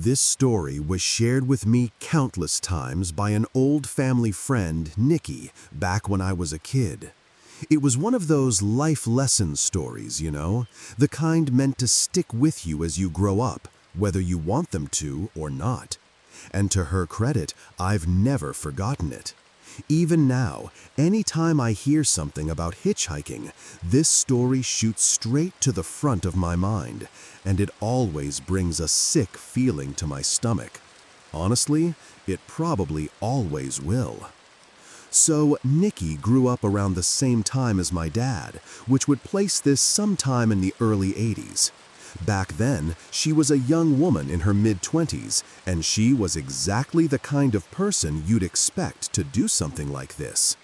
This story was shared with me countless times by an old family friend, Nikki, back when I was a kid. It was one of those life lesson stories, the kind meant to stick with you as you grow up, whether you want them to or not. And to her credit, I've never forgotten it. Even now, anytime I hear something about hitchhiking, this story shoots straight to the front of my mind, and it always brings a sick feeling to my stomach. Honestly, it probably always will. So, Nikki grew up around the same time as my dad, which would place this sometime in the early 80s. Back then, she was a young woman in her mid-20s, and she was exactly the kind of person you'd expect to do something like this.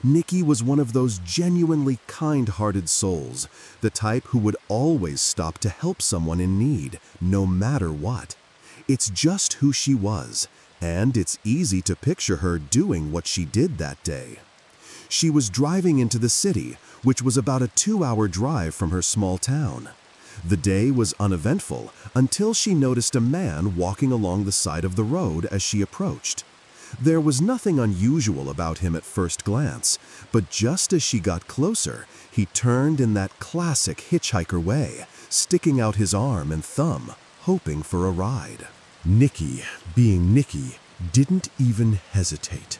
Nikki was one of those genuinely kind-hearted souls, the type who would always stop to help someone in need, no matter what. It's just who she was, and it's easy to picture her doing what she did that day. She was driving into the city, which was about a 2-hour drive from her small town. The day was uneventful until she noticed a man walking along the side of the road as she approached. There was nothing unusual about him at first glance, but just as she got closer, he turned in that classic hitchhiker way, sticking out his arm and thumb, hoping for a ride. Nikki, being Nikki, didn't even hesitate.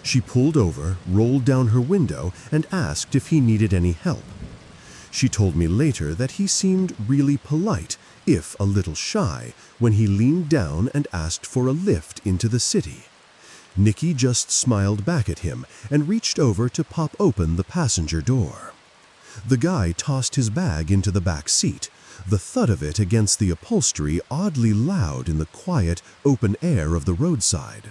She pulled over, rolled down her window, and asked if he needed any help. She told me later that he seemed really polite, if a little shy, when he leaned down and asked for a lift into the city. Nikki just smiled back at him and reached over to pop open the passenger door. The guy tossed his bag into the back seat, the thud of it against the upholstery oddly loud in the quiet, open air of the roadside.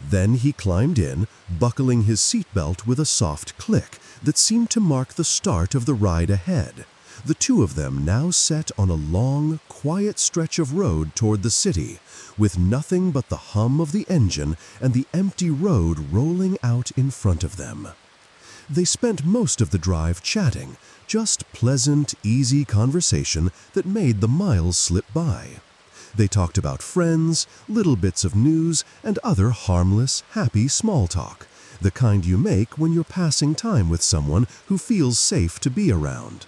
Then he climbed in, buckling his seatbelt with a soft click that seemed to mark the start of the ride ahead. The two of them now set on a long, quiet stretch of road toward the city, with nothing but the hum of the engine and the empty road rolling out in front of them. They spent most of the drive chatting, just pleasant, easy conversation that made the miles slip by. They talked about friends, little bits of news, and other harmless, happy small talk, the kind you make when you're passing time with someone who feels safe to be around.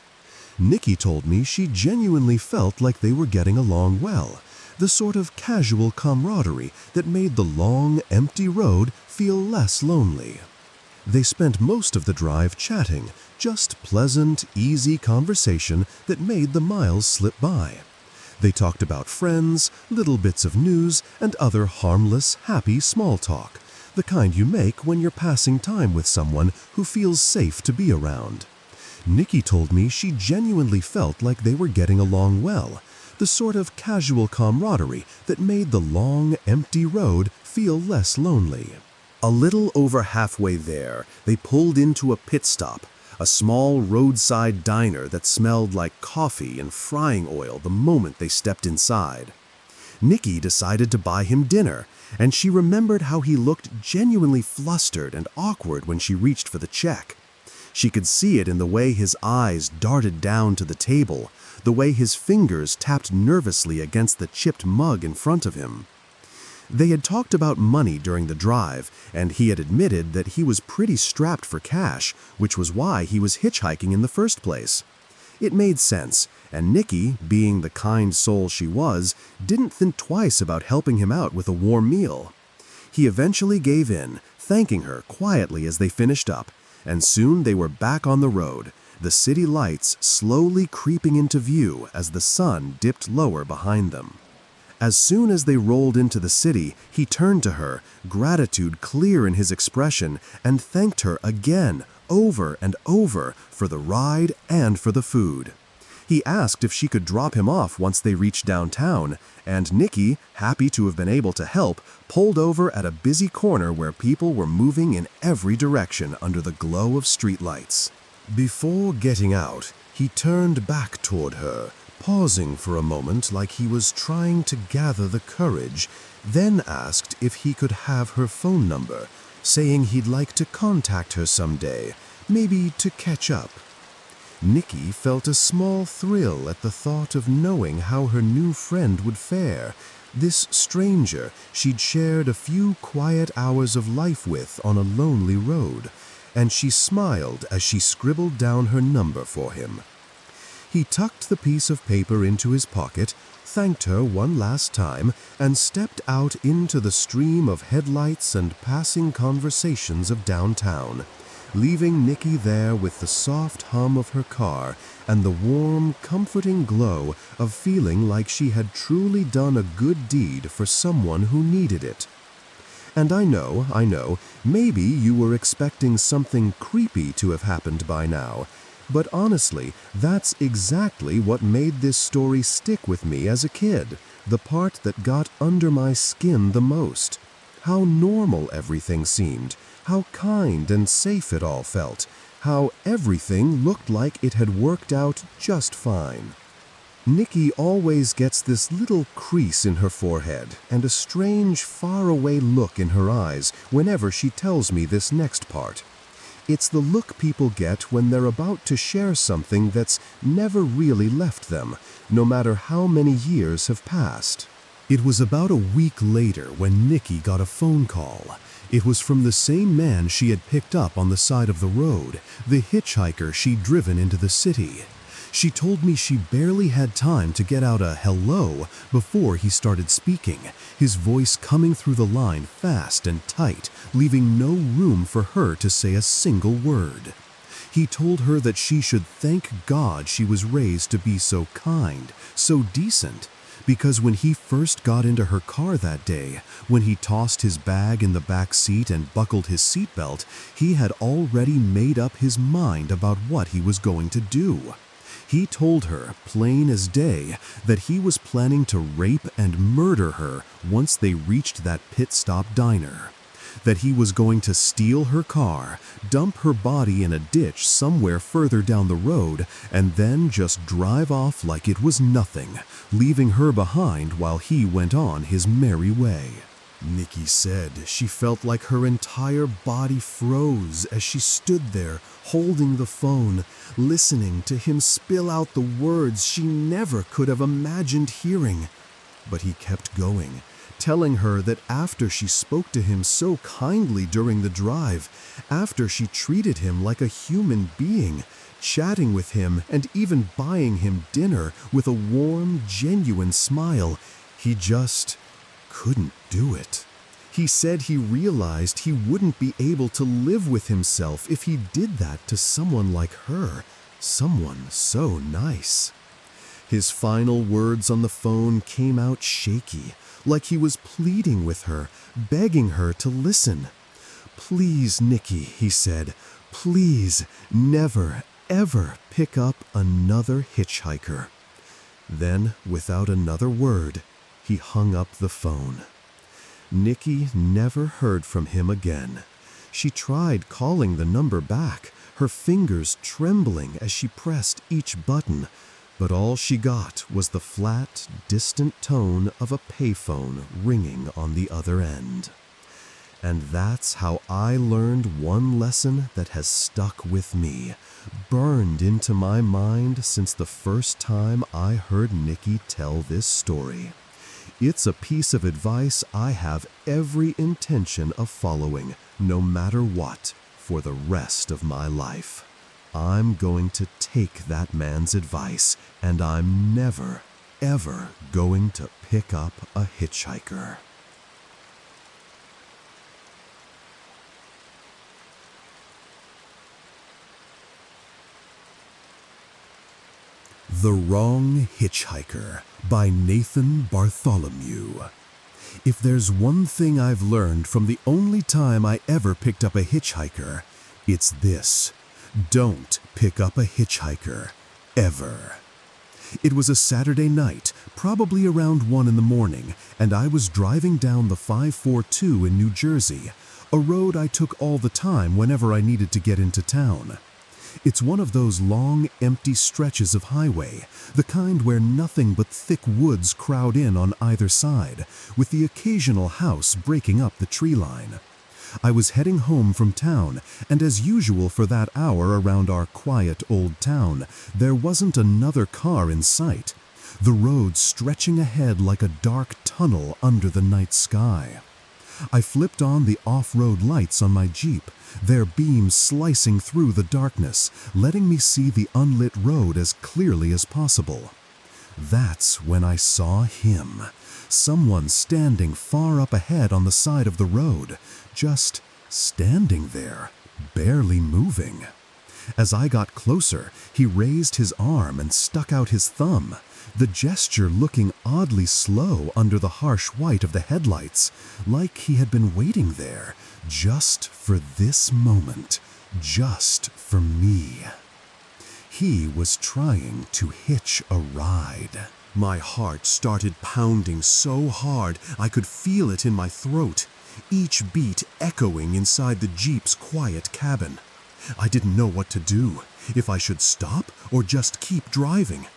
Nikki told me she genuinely felt like they were getting along well, the sort of casual camaraderie that made the long, empty road feel less lonely. They spent most of the drive chatting, just pleasant, easy conversation that made the miles slip by. They talked about friends, little bits of news, and other harmless, happy small talk, the kind you make when you're passing time with someone who feels safe to be around. Nikki told me she genuinely felt like they were getting along well, the sort of casual camaraderie that made the long, empty road feel less lonely. A little over halfway there, they pulled into a pit stop, a small roadside diner that smelled like coffee and frying oil the moment they stepped inside. Nikki decided to buy him dinner, and she remembered how he looked genuinely flustered and awkward when she reached for the check. She could see it in the way his eyes darted down to the table, the way his fingers tapped nervously against the chipped mug in front of him. They had talked about money during the drive, and he had admitted that he was pretty strapped for cash, which was why he was hitchhiking in the first place. It made sense, and Nikki, being the kind soul she was, didn't think twice about helping him out with a warm meal. He eventually gave in, thanking her quietly as they finished up, and soon they were back on the road, the city lights slowly creeping into view as the sun dipped lower behind them. As soon as they rolled into the city, he turned to her, gratitude clear in his expression, and thanked her again, over and over, for the ride and for the food. He asked if she could drop him off once they reached downtown, and Nikki, happy to have been able to help, pulled over at a busy corner where people were moving in every direction under the glow of streetlights. Before getting out, he turned back toward her, pausing for a moment like he was trying to gather the courage, then asked if he could have her phone number, saying he'd like to contact her someday, maybe to catch up. Nikki felt a small thrill at the thought of knowing how her new friend would fare, This stranger she'd shared a few quiet hours of life with on a lonely road, and she smiled as she scribbled down her number for him. He tucked the piece of paper into his pocket, thanked her one last time, and stepped out into the stream of headlights and passing conversations of downtown, leaving Nikki there with the soft hum of her car and the warm, comforting glow of feeling like she had truly done a good deed for someone who needed it. And I know, maybe you were expecting something creepy to have happened by now, but honestly, that's exactly what made this story stick with me as a kid, the part that got under my skin the most. How normal everything seemed, how kind and safe it all felt, how everything looked like it had worked out just fine. Nikki always gets this little crease in her forehead and a strange, faraway look in her eyes whenever she tells me this next part. It's the look people get when they're about to share something that's never really left them, no matter how many years have passed. It was about a week later when Nikki got a phone call. It was from the same man she had picked up on the side of the road, the hitchhiker she'd driven into the city. She told me she barely had time to get out a hello before he started speaking, his voice coming through the line fast and tight, leaving no room for her to say a single word. He told her that she should thank God she was raised to be so kind, so decent, because when he first got into her car that day, when he tossed his bag in the back seat and buckled his seatbelt, he had already made up his mind about what he was going to do. He told her, plain as day, that he was planning to rape and murder her once they reached that pit stop diner. That he was going to steal her car, dump her body in a ditch somewhere further down the road, and then just drive off like it was nothing, leaving her behind while he went on his merry way. Nikki said she felt like her entire body froze as she stood there holding the phone, listening to him spill out the words she never could have imagined hearing. But he kept going, telling her that after she spoke to him so kindly during the drive, after she treated him like a human being, chatting with him and even buying him dinner with a warm, genuine smile, he just couldn't do it. He said he realized he wouldn't be able to live with himself if he did that to someone like her, someone so nice. His final words on the phone came out shaky, like he was pleading with her, begging her to listen. "Please, Nikki," he said, "please never, ever pick up another hitchhiker." Then, without another word, he hung up the phone. Nikki never heard from him again. She tried calling the number back, her fingers trembling as she pressed each button, but all she got was the flat, distant tone of a payphone ringing on the other end. And that's how I learned one lesson that has stuck with me, burned into my mind since the first time I heard Nikki tell this story. It's a piece of advice I have every intention of following, no matter what, for the rest of my life. I'm going to take that man's advice, and I'm never, ever going to pick up a hitchhiker. The Wrong Hitchhiker by Nathan Bartholomew. If there's one thing I've learned from the only time I ever picked up a hitchhiker, it's this: don't pick up a hitchhiker, ever. It was a Saturday night, probably around 1 in the morning, and I was driving down the 542 in New Jersey, a road I took all the time whenever I needed to get into town. It's one of those long, empty stretches of highway, the kind where nothing but thick woods crowd in on either side, with the occasional house breaking up the tree line. I was heading home from town, and as usual for that hour around our quiet old town, there wasn't another car in sight. the road stretching ahead like a dark tunnel under the night sky. I flipped on the off-road lights on my Jeep, their beams slicing through the darkness, letting me see the unlit road as clearly as possible. That's when I saw him, someone standing far up ahead on the side of the road, just standing there, barely moving. As I got closer, he raised his arm and stuck out his thumb, the gesture looking oddly slow under the harsh white of the headlights, like he had been waiting there, just for this moment, just for me. He was trying to hitch a ride. My heart started pounding so hard I could feel it in my throat, each beat echoing inside the Jeep's quiet cabin. I didn't know what to do, if I should stop or just keep driving.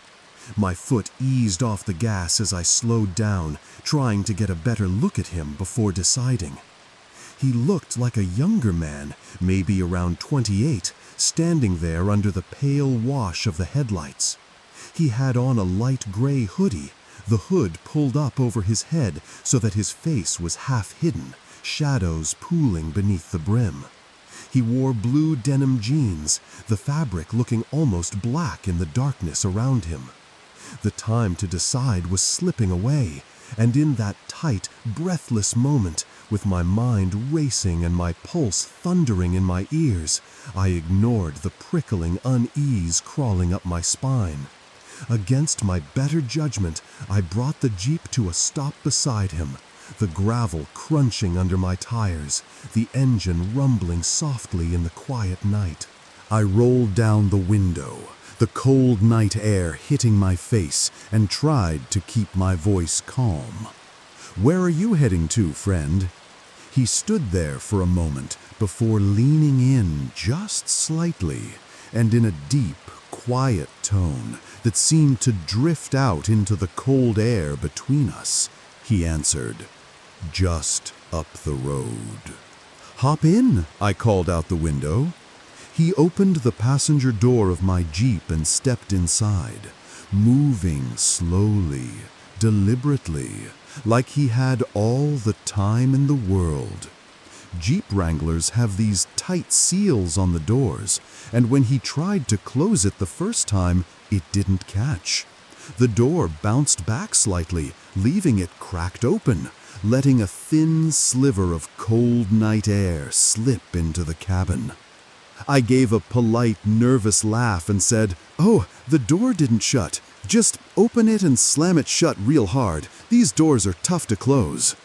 My foot eased off the gas as I slowed down, trying to get a better look at him before deciding. He looked like a younger man, maybe around 28, standing there under the pale wash of the headlights. He had on a light gray hoodie, the hood pulled up over his head so that his face was half hidden, shadows pooling beneath the brim. He wore blue denim jeans, the fabric looking almost black in the darkness around him. The time to decide was slipping away, and in that tight, breathless moment, with my mind racing and my pulse thundering in my ears, I ignored the prickling unease crawling up my spine. Against my better judgment, I brought the Jeep to a stop beside him, the gravel crunching under my tires, the engine rumbling softly in the quiet night. I rolled down the window, the cold night air hitting my face, and tried to keep my voice calm. "Where are you heading to, friend?" He stood there for a moment before leaning in just slightly, and in a deep, quiet tone that seemed to drift out into the cold air between us, he answered, "Just up the road." "Hop in," I called out the window. He opened the passenger door of my Jeep and stepped inside, moving slowly, deliberately, like he had all the time in the world. Jeep Wranglers have these tight seals on the doors, and when he tried to close it the first time, it didn't catch. The door bounced back slightly, leaving it cracked open, letting a thin sliver of cold night air slip into the cabin. I gave a polite, nervous laugh and said, "Oh, the door didn't shut. Just open it and slam it shut real hard. These doors are tough to close."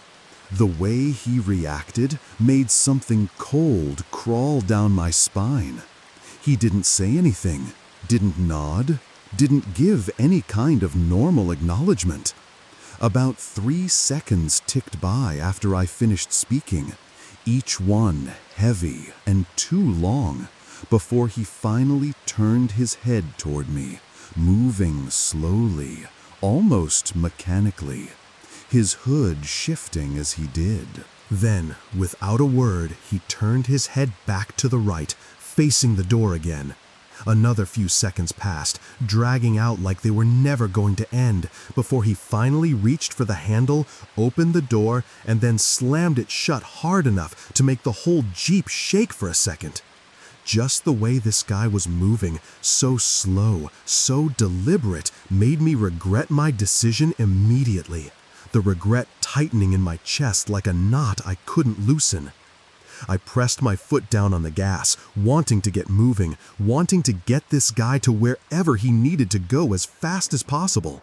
The way he reacted made something cold crawl down my spine. He didn't say anything, didn't nod, didn't give any kind of normal acknowledgement. About 3 seconds ticked by after I finished speaking, each one heavy and too long, before he finally turned his head toward me, moving slowly, almost mechanically, his hood shifting as he did. Then, without a word, he turned his head back to the right, facing the door again. Another few seconds passed, dragging out like they were never going to end, before he finally reached for the handle, opened the door, and then slammed it shut hard enough to make the whole Jeep shake for a second. Just the way this guy was moving, so slow, so deliberate, made me regret my decision immediately, the regret tightening in my chest like a knot I couldn't loosen. I pressed my foot down on the gas, wanting to get moving, wanting to get this guy to wherever he needed to go as fast as possible.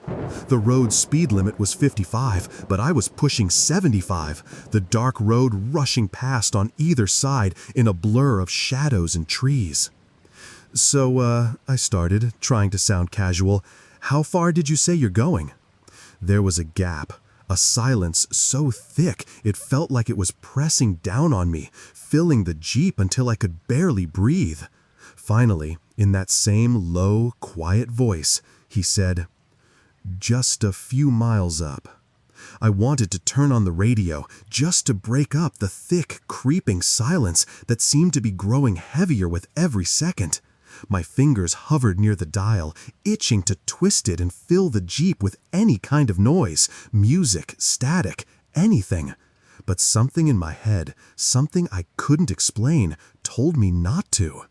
The road speed limit was 55, but I was pushing 75, the dark road rushing past on either side in a blur of shadows and trees. "So, I started, trying to sound casual. How far did you say you're going?" There was a gap. A silence so thick it felt like it was pressing down on me, filling the Jeep until I could barely breathe. Finally, in that same low, quiet voice, he said, "Just a few miles up." I wanted to turn on the radio, just to break up the thick, creeping silence that seemed to be growing heavier with every second. My fingers hovered near the dial, itching to twist it and fill the Jeep with any kind of noise, music, static, anything. But something in my head, something I couldn't explain, told me not to.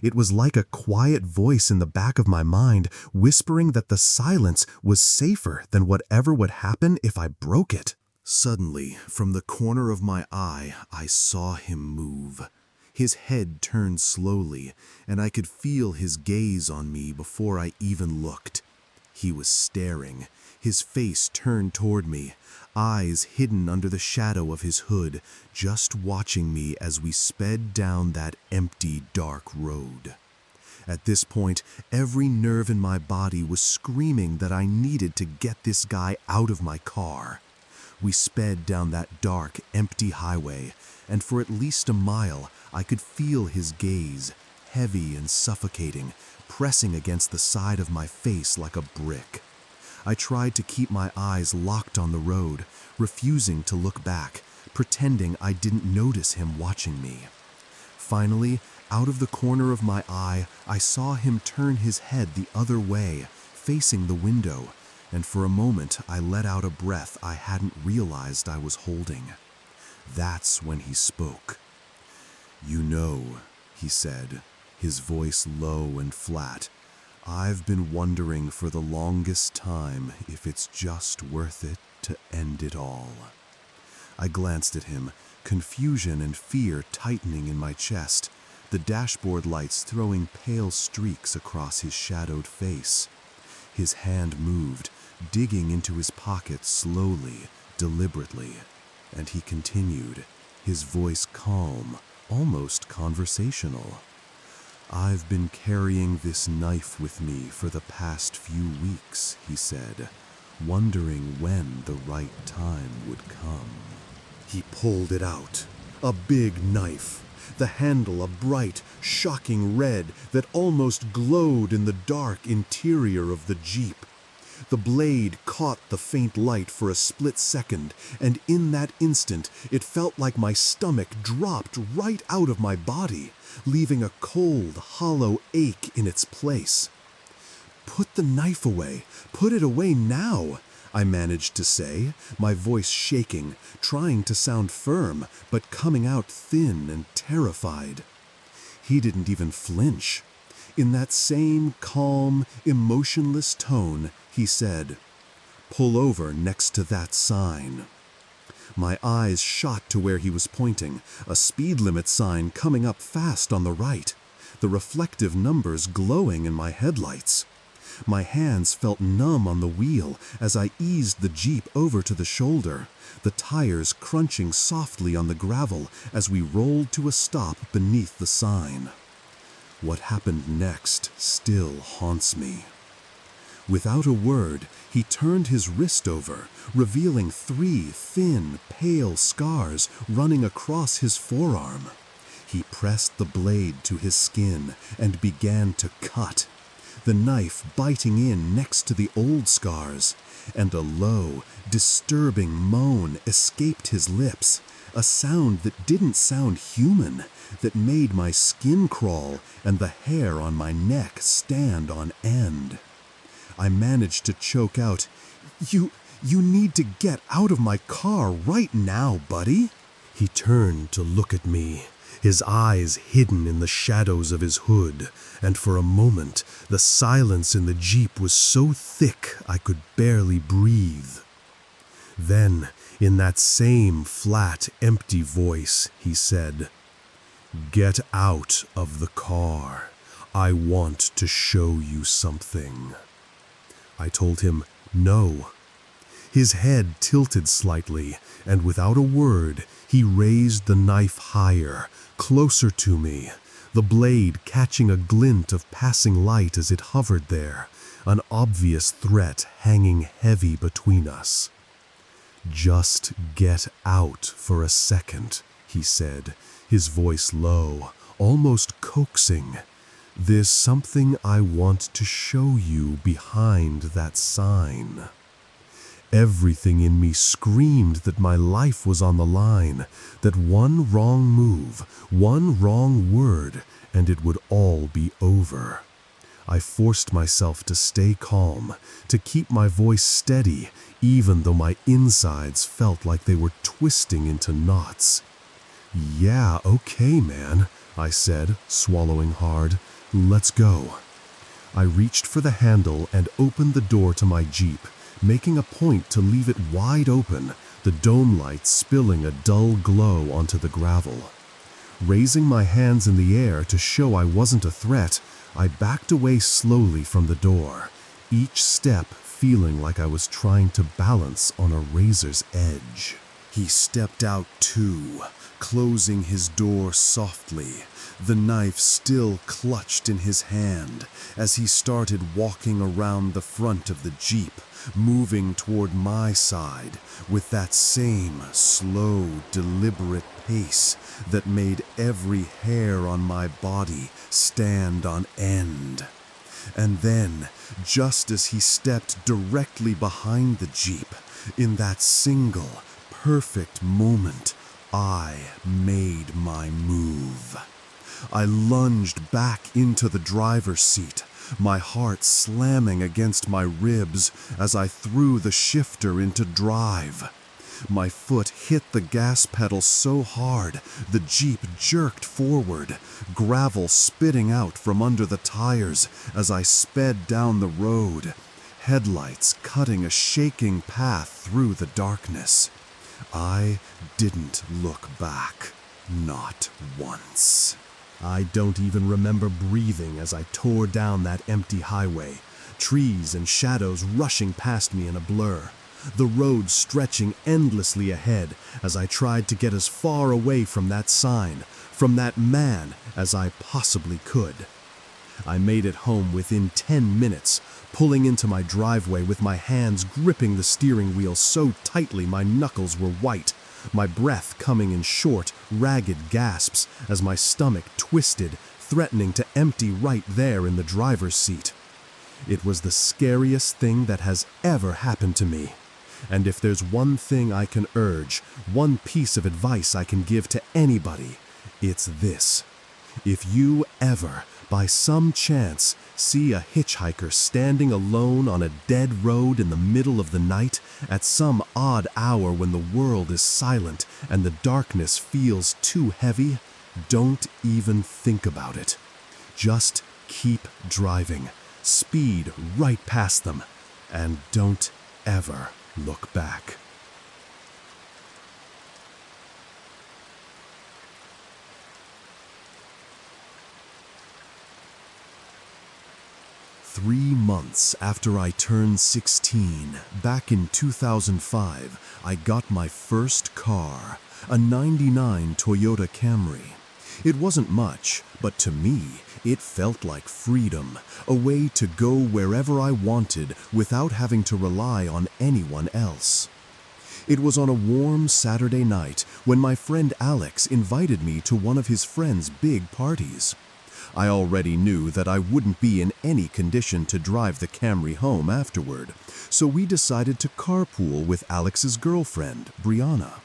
It was like a quiet voice in the back of my mind whispering that the silence was safer than whatever would happen if I broke it. Suddenly, from the corner of my eye, I saw him move. His head turned slowly, and I could feel his gaze on me before I even looked. He was staring, his face turned toward me, eyes hidden under the shadow of his hood, just watching me as we sped down that empty, dark road. At this point, every nerve in my body was screaming that I needed to get this guy out of my car. We sped down that dark, empty highway, and for at least a mile, I could feel his gaze, heavy and suffocating, pressing against the side of my face like a brick. I tried to keep my eyes locked on the road, refusing to look back, pretending I didn't notice him watching me. Finally, out of the corner of my eye, I saw him turn his head the other way, facing the window, and for a moment I let out a breath I hadn't realized I was holding. That's when he spoke. "You know," he said, his voice low and flat, "I've been wondering for the longest time if it's just worth it to end it all." I glanced at him, confusion and fear tightening in my chest, the dashboard lights throwing pale streaks across his shadowed face. His hand moved, digging into his pocket slowly, deliberately, and he continued, his voice calm, almost conversational. "I've been carrying this knife with me for the past few weeks," he said, wondering when the right time would come. He pulled it out, a big knife, the handle a bright, shocking red that almost glowed in the dark interior of the Jeep. The blade caught the faint light for a split second, and in that instant, it felt like my stomach dropped right out of my body, leaving a cold, hollow ache in its place. "Put the knife away. Put it away now," I managed to say, my voice shaking, trying to sound firm, but coming out thin and terrified. He didn't even flinch. In that same calm, emotionless tone, he said, "Pull over next to that sign." My eyes shot to where he was pointing, a speed limit sign coming up fast on the right, the reflective numbers glowing in my headlights. My hands felt numb on the wheel as I eased the Jeep over to the shoulder, the tires crunching softly on the gravel as we rolled to a stop beneath the sign. What happened next still haunts me. Without a word, he turned his wrist over, revealing 3 thin, pale scars running across his forearm. He pressed the blade to his skin and began to cut, the knife biting in next to the old scars, and a low, disturbing moan escaped his lips, a sound that didn't sound human, that made my skin crawl and the hair on my neck stand on end. I managed to choke out, You need to get out of my car right now, buddy." He turned to look at me, his eyes hidden in the shadows of his hood, and for a moment, the silence in the Jeep was so thick I could barely breathe. Then, in that same flat, empty voice, he said, "Get out of the car. I want to show you something." I told him no. His head tilted slightly, and without a word, he raised the knife higher, closer to me, the blade catching a glint of passing light as it hovered there, an obvious threat hanging heavy between us. "Just get out for a second," he said, his voice low, almost coaxing. "There's something I want to show you behind that sign." Everything in me screamed that my life was on the line, that one wrong move, one wrong word, and it would all be over. I forced myself to stay calm, to keep my voice steady, even though my insides felt like they were twisting into knots. "Yeah, okay, man," I said, swallowing hard. "Let's go." I reached for the handle and opened the door to my Jeep, making a point to leave it wide open, the dome light spilling a dull glow onto the gravel. Raising my hands in the air to show I wasn't a threat, I backed away slowly from the door, each step feeling like I was trying to balance on a razor's edge. He stepped out too, closing his door softly, the knife still clutched in his hand as he started walking around the front of the Jeep, moving toward my side with that same slow, deliberate pace that made every hair on my body stand on end. And then, just as he stepped directly behind the Jeep, in that single, perfect moment, I made my move. I lunged back into the driver's seat, my heart slamming against my ribs as I threw the shifter into drive. My foot hit the gas pedal so hard, the Jeep jerked forward, gravel spitting out from under the tires as I sped down the road, headlights cutting a shaking path through the darkness. I didn't look back, not once. I don't even remember breathing as I tore down that empty highway, trees and shadows rushing past me in a blur, the road stretching endlessly ahead as I tried to get as far away from that sign, from that man, as I possibly could. I made it home within 10 minutes, pulling into my driveway with my hands gripping the steering wheel so tightly my knuckles were white, my breath coming in short, ragged gasps as my stomach twisted, threatening to empty right there in the driver's seat. It was the scariest thing that has ever happened to me. And if there's one thing I can urge, one piece of advice I can give to anybody, it's this. If you ever, by some chance, see a hitchhiker standing alone on a dead road in the middle of the night at some odd hour when the world is silent and the darkness feels too heavy, don't even think about it. Just keep driving, speed right past them, and don't ever look back. Three months after I turned 16, back in 2005, I got my first car, a '99 Toyota Camry. It wasn't much, but to me, it felt like freedom, a way to go wherever I wanted without having to rely on anyone else. It was on a warm Saturday night when my friend Alex invited me to one of his friend's big parties. I already knew that I wouldn't be in any condition to drive the Camry home afterward, so we decided to carpool with Alex's girlfriend, Brianna.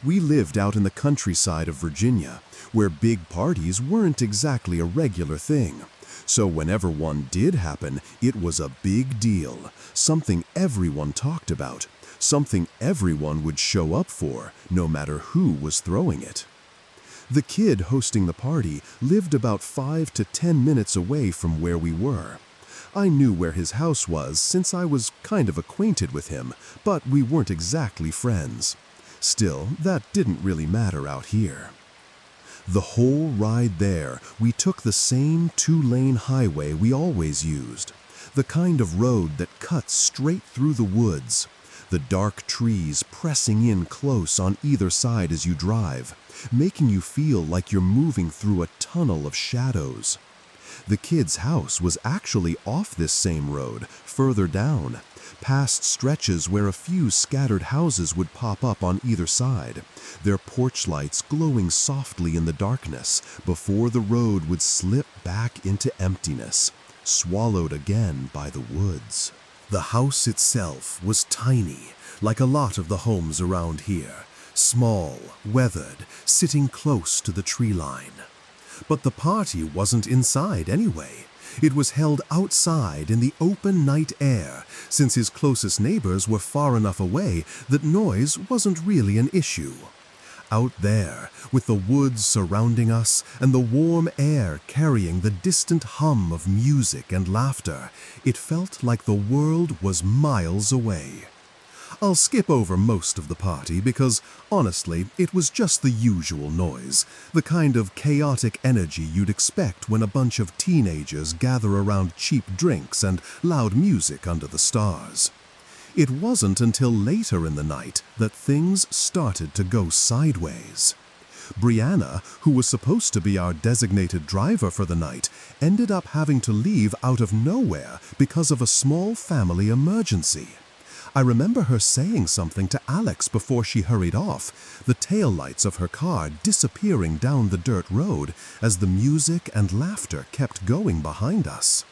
We lived out in the countryside of Virginia, where big parties weren't exactly a regular thing. So whenever one did happen, it was a big deal, something everyone talked about, something everyone would show up for, no matter who was throwing it. The kid hosting the party lived about 5 to 10 minutes away from where we were. I knew where his house was since I was kind of acquainted with him, but we weren't exactly friends. Still, that didn't really matter out here. The whole ride there, we took the same 2-lane highway we always used, the kind of road that cuts straight through the woods, the dark trees pressing in close on either side as you drive, making you feel like you're moving through a tunnel of shadows. The kid's house was actually off this same road, further down, past stretches where a few scattered houses would pop up on either side, their porch lights glowing softly in the darkness before the road would slip back into emptiness, swallowed again by the woods. The house itself was tiny, like a lot of the homes around here, small, weathered, sitting close to the tree line. But the party wasn't inside anyway. It was held outside in the open night air, since his closest neighbors were far enough away that noise wasn't really an issue. Out there, with the woods surrounding us and the warm air carrying the distant hum of music and laughter, it felt like the world was miles away. I'll skip over most of the party because, honestly, it was just the usual noise, the kind of chaotic energy you'd expect when a bunch of teenagers gather around cheap drinks and loud music under the stars. It wasn't until later in the night that things started to go sideways. Brianna, who was supposed to be our designated driver for the night, ended up having to leave out of nowhere because of a small family emergency. I remember her saying something to Alex before she hurried off, the taillights of her car disappearing down the dirt road as the music and laughter kept going behind us.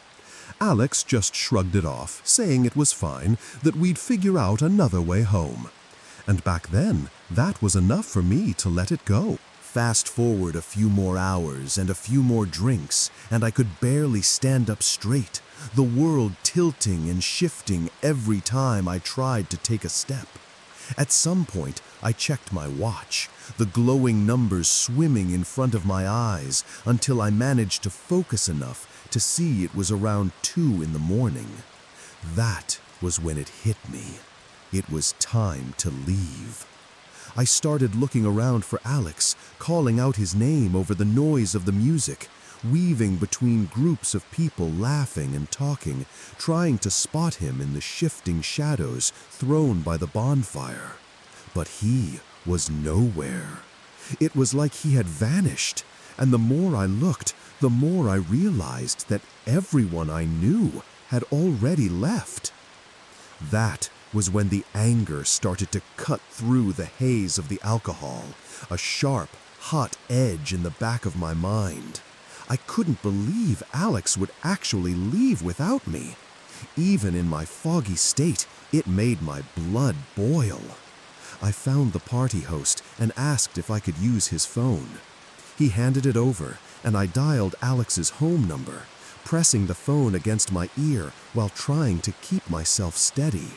Alex just shrugged it off, saying it was fine, that we'd figure out another way home. And back then, that was enough for me to let it go. Fast forward a few more hours and a few more drinks, and I could barely stand up straight, the world tilting and shifting every time I tried to take a step. At some point, I checked my watch, the glowing numbers swimming in front of my eyes until I managed to focus enough to see it was around 2 in the morning. That was when it hit me. It was time to leave. I started looking around for Alex, calling out his name over the noise of the music, weaving between groups of people laughing and talking, trying to spot him in the shifting shadows thrown by the bonfire. But he was nowhere. It was like he had vanished, and the more I looked, the more I realized that everyone I knew had already left. That was when the anger started to cut through the haze of the alcohol, a sharp, hot edge in the back of my mind. I couldn't believe Alex would actually leave without me. Even in my foggy state, it made my blood boil. I found the party host and asked if I could use his phone. He handed it over, and I dialed Alex's home number, pressing the phone against my ear while trying to keep myself steady.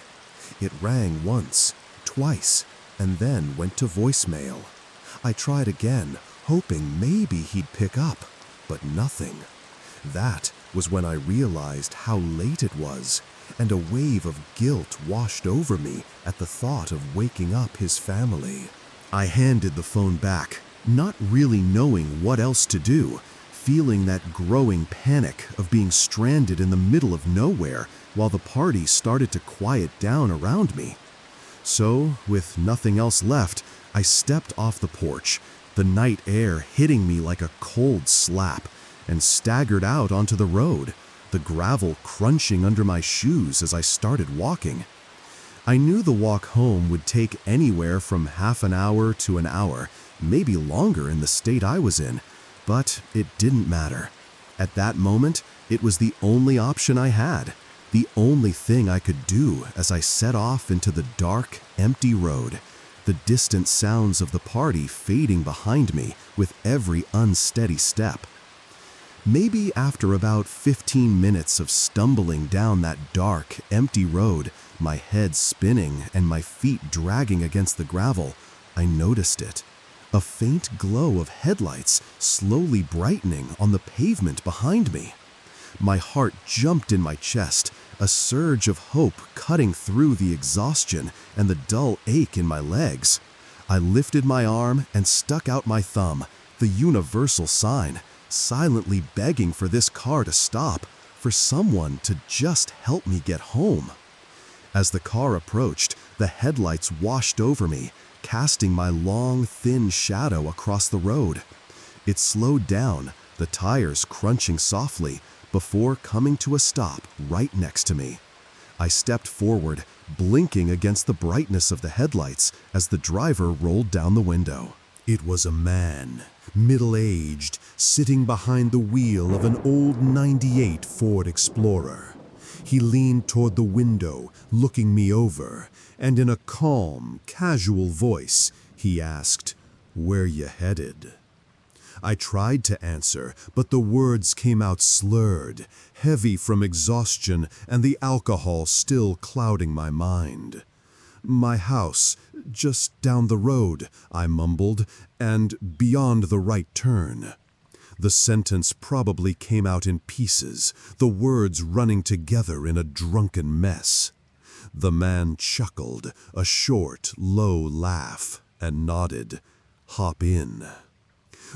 It rang once, twice, and then went to voicemail. I tried again, hoping maybe he'd pick up, but nothing. That was when I realized how late it was, and a wave of guilt washed over me at the thought of waking up his family. I handed the phone back, not really knowing what else to do, feeling that growing panic of being stranded in the middle of nowhere while the party started to quiet down around me. So, with nothing else left, I stepped off the porch, the night air hitting me like a cold slap, and staggered out onto the road, the gravel crunching under my shoes as I started walking. I knew the walk home would take anywhere from half an hour to an hour, maybe longer in the state I was in, but it didn't matter. At that moment, it was the only option I had, the only thing I could do as I set off into the dark, empty road, the distant sounds of the party fading behind me with every unsteady step. Maybe after about 15 minutes of stumbling down that dark, empty road, my head spinning and my feet dragging against the gravel, I noticed it. A faint glow of headlights slowly brightening on the pavement behind me. My heart jumped in my chest, a surge of hope cutting through the exhaustion and the dull ache in my legs. I lifted my arm and stuck out my thumb, the universal sign, silently begging for this car to stop, for someone to just help me get home. As the car approached, the headlights washed over me, casting my long, thin shadow across the road. It slowed down, the tires crunching softly, before coming to a stop right next to me. I stepped forward, blinking against the brightness of the headlights as the driver rolled down the window. It was a man, middle-aged, sitting behind the wheel of an old '98 Ford Explorer. He leaned toward the window, looking me over, and in a calm, casual voice, he asked, "Where you headed?" I tried to answer, but the words came out slurred, heavy from exhaustion and the alcohol still clouding my mind. "My house, just down the road," I mumbled, "and beyond the right turn." The sentence probably came out in pieces, the words running together in a drunken mess. The man chuckled, a short, low laugh, and nodded. "Hop in."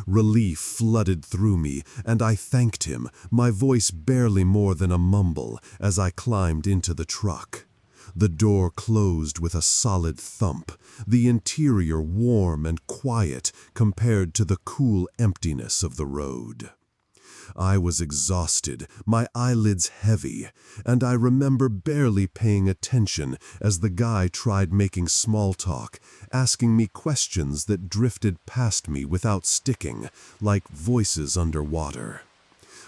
Relief flooded through me, and I thanked him, my voice barely more than a mumble, as I climbed into the truck. The door closed with a solid thump, the interior warm and quiet compared to the cool emptiness of the road. I was exhausted, my eyelids heavy, and I remember barely paying attention as the guy tried making small talk, asking me questions that drifted past me without sticking, like voices underwater.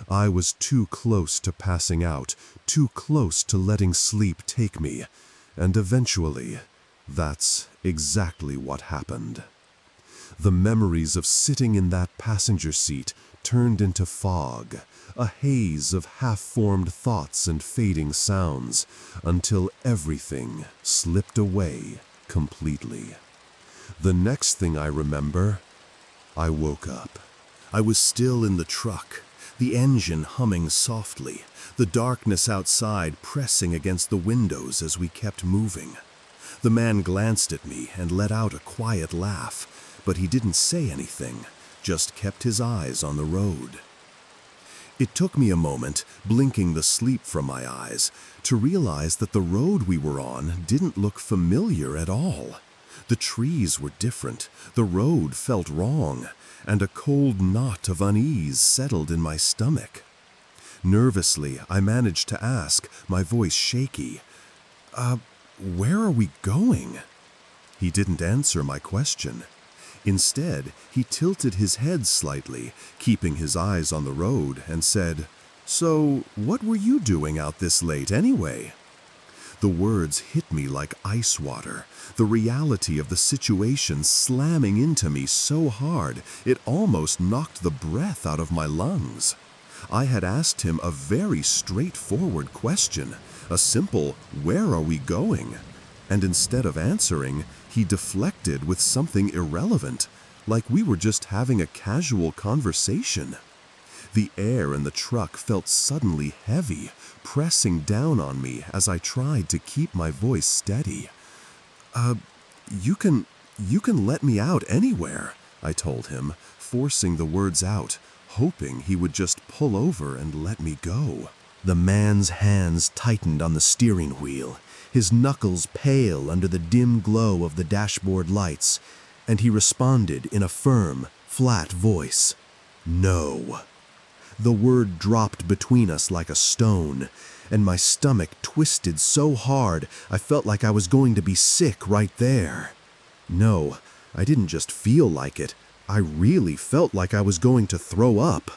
I was too close to passing out, too close to letting sleep take me, and eventually, that's exactly what happened. The memories of sitting in that passenger seat turned into fog, a haze of half-formed thoughts and fading sounds, until everything slipped away completely. The next thing I remember, I woke up. I was still in the truck, the engine humming softly, the darkness outside pressing against the windows as we kept moving. The man glanced at me and let out a quiet laugh, but he didn't say anything, just kept his eyes on the road. It took me a moment, blinking the sleep from my eyes, to realize that the road we were on didn't look familiar at all. The trees were different, the road felt wrong, and a cold knot of unease settled in my stomach. Nervously, I managed to ask, my voice shaky, "Where are we going?" He didn't answer my question. Instead, he tilted his head slightly, keeping his eyes on the road, and said, "So, what were you doing out this late anyway?" The words hit me like ice water, the reality of the situation slamming into me so hard it almost knocked the breath out of my lungs. I had asked him a very straightforward question, a simple, "Where are we going?" And instead of answering, he deflected with something irrelevant, like we were just having a casual conversation. The air in the truck felt suddenly heavy, pressing down on me as I tried to keep my voice steady. You can let me out anywhere," I told him, forcing the words out, hoping he would just pull over and let me go. The man's hands tightened on the steering wheel, his knuckles pale under the dim glow of the dashboard lights, and he responded in a firm, flat voice, "No." The word dropped between us like a stone, and my stomach twisted so hard I felt like I was going to be sick right there. No, I didn't just feel like it. I really felt like I was going to throw up.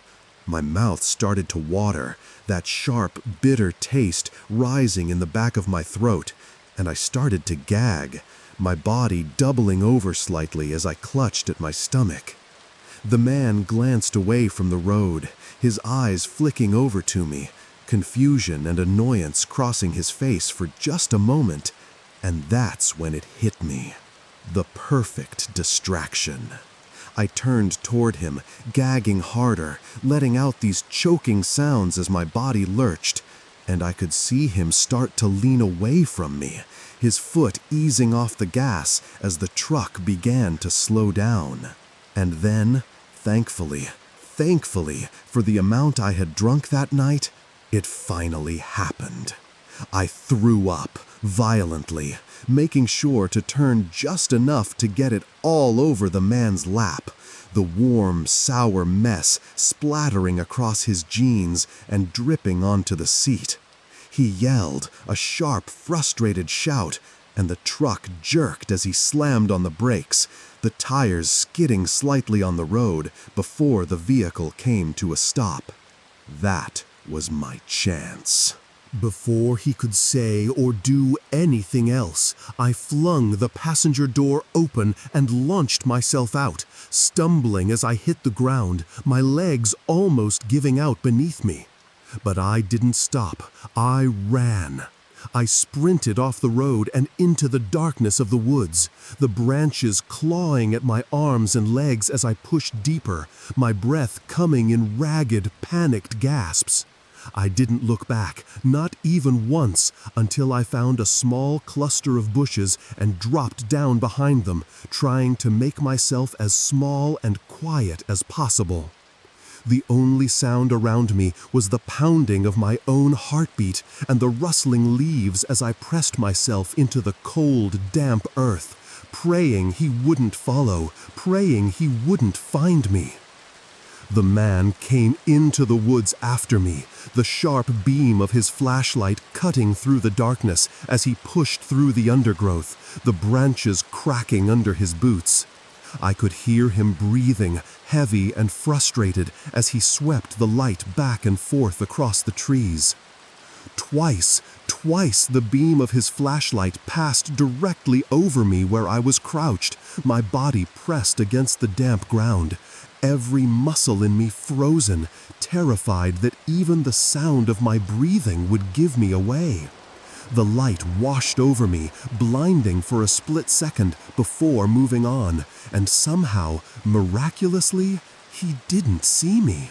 My mouth started to water, that sharp, bitter taste rising in the back of my throat, and I started to gag, my body doubling over slightly as I clutched at my stomach. The man glanced away from the road, his eyes flicking over to me, confusion and annoyance crossing his face for just a moment, and that's when it hit me. The perfect distraction. I turned toward him, gagging harder, letting out these choking sounds as my body lurched, and I could see him start to lean away from me, his foot easing off the gas as the truck began to slow down. And then, thankfully, for the amount I had drunk that night, it finally happened. I threw up, violently, making sure to turn just enough to get it all over the man's lap, the warm, sour mess splattering across his jeans and dripping onto the seat. He yelled, a sharp, frustrated shout, and the truck jerked as he slammed on the brakes, the tires skidding slightly on the road before the vehicle came to a stop. That was my chance. Before he could say or do anything else, I flung the passenger door open and launched myself out, stumbling as I hit the ground, my legs almost giving out beneath me. But I didn't stop. I ran. I sprinted off the road and into the darkness of the woods, the branches clawing at my arms and legs as I pushed deeper, my breath coming in ragged, panicked gasps. I didn't look back, not even once, until I found a small cluster of bushes and dropped down behind them, trying to make myself as small and quiet as possible. The only sound around me was the pounding of my own heartbeat and the rustling leaves as I pressed myself into the cold, damp earth, praying he wouldn't follow, praying he wouldn't find me. The man came into the woods after me, the sharp beam of his flashlight cutting through the darkness as he pushed through the undergrowth, the branches cracking under his boots. I could hear him breathing, heavy and frustrated, as he swept the light back and forth across the trees. Twice the beam of his flashlight passed directly over me where I was crouched, my body pressed against the damp ground, every muscle in me frozen, terrified that even the sound of my breathing would give me away. The light washed over me, blinding for a split second before moving on, and somehow, miraculously, he didn't see me.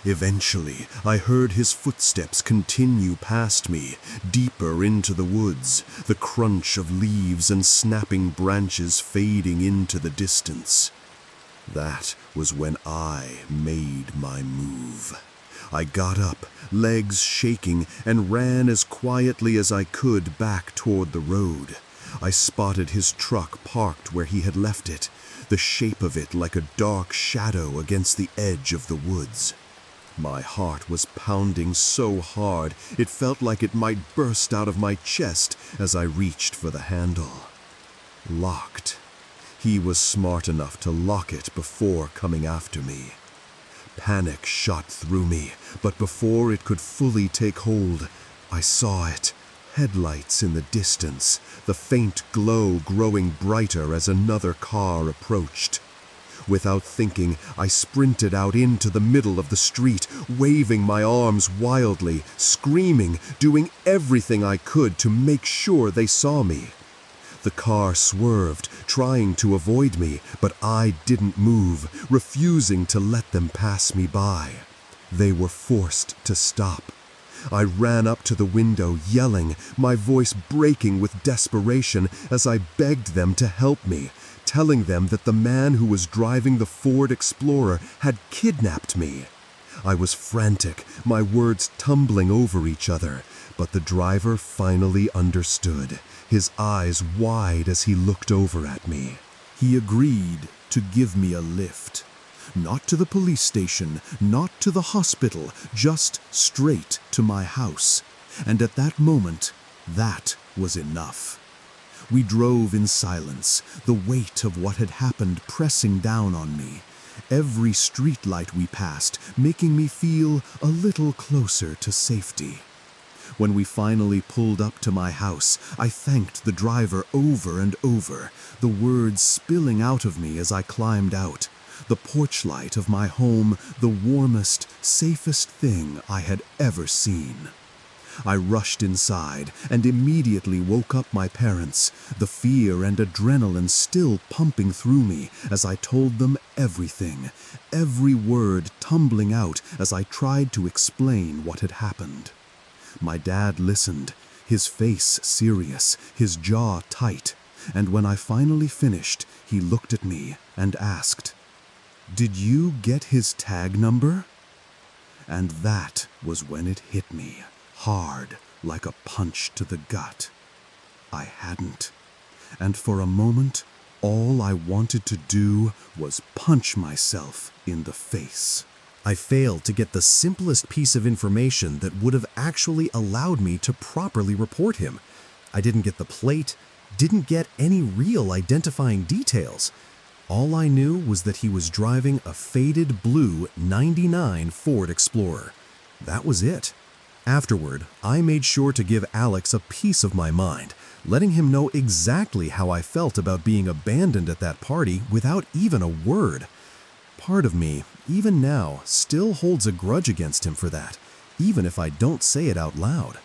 Eventually, I heard his footsteps continue past me, deeper into the woods, the crunch of leaves and snapping branches fading into the distance. That was when I made my move. I got up, legs shaking, and ran as quietly as I could back toward the road. I spotted his truck parked where he had left it, the shape of it like a dark shadow against the edge of the woods. My heart was pounding so hard it felt like it might burst out of my chest as I reached for the handle. Locked. He was smart enough to lock it before coming after me. Panic shot through me, but before it could fully take hold, I saw it. Headlights in the distance, the faint glow growing brighter as another car approached. Without thinking, I sprinted out into the middle of the street, waving my arms wildly, screaming, doing everything I could to make sure they saw me. The car swerved, trying to avoid me, but I didn't move, refusing to let them pass me by. They were forced to stop. I ran up to the window, yelling, my voice breaking with desperation as I begged them to help me, telling them that the man who was driving the Ford Explorer had kidnapped me. I was frantic, my words tumbling over each other, but the driver finally understood, his eyes wide as he looked over at me. He agreed to give me a lift. Not to the police station, not to the hospital, just straight to my house. And at that moment, that was enough. We drove in silence, the weight of what had happened pressing down on me. Every streetlight we passed making me feel a little closer to safety. When we finally pulled up to my house, I thanked the driver over and over, the words spilling out of me as I climbed out. The porch light of my home, the warmest, safest thing I had ever seen. I rushed inside and immediately woke up my parents, the fear and adrenaline still pumping through me as I told them everything, every word tumbling out as I tried to explain what had happened. My dad listened, his face serious, his jaw tight, and when I finally finished, he looked at me and asked, "Did you get his tag number?" And that was when it hit me, hard, like a punch to the gut. I hadn't. And for a moment, all I wanted to do was punch myself in the face. I failed to get the simplest piece of information that would have actually allowed me to properly report him. I didn't get the plate, didn't get any real identifying details. All I knew was that he was driving a faded blue '99 Ford Explorer. That was it. Afterward, I made sure to give Alex a piece of my mind, letting him know exactly how I felt about being abandoned at that party without even a word. Part of me, even now, still holds a grudge against him for that, even if I don't say it out loud.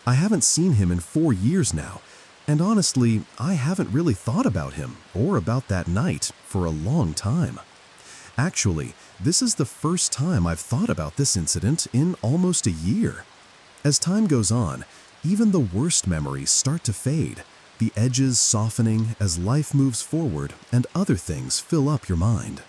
I haven't seen him in 4 years now, and honestly, I haven't really thought about him or about that night for a long time. Actually, this is the first time I've thought about this incident in almost a year. As time goes on, even the worst memories start to fade, the edges softening as life moves forward and other things fill up your mind.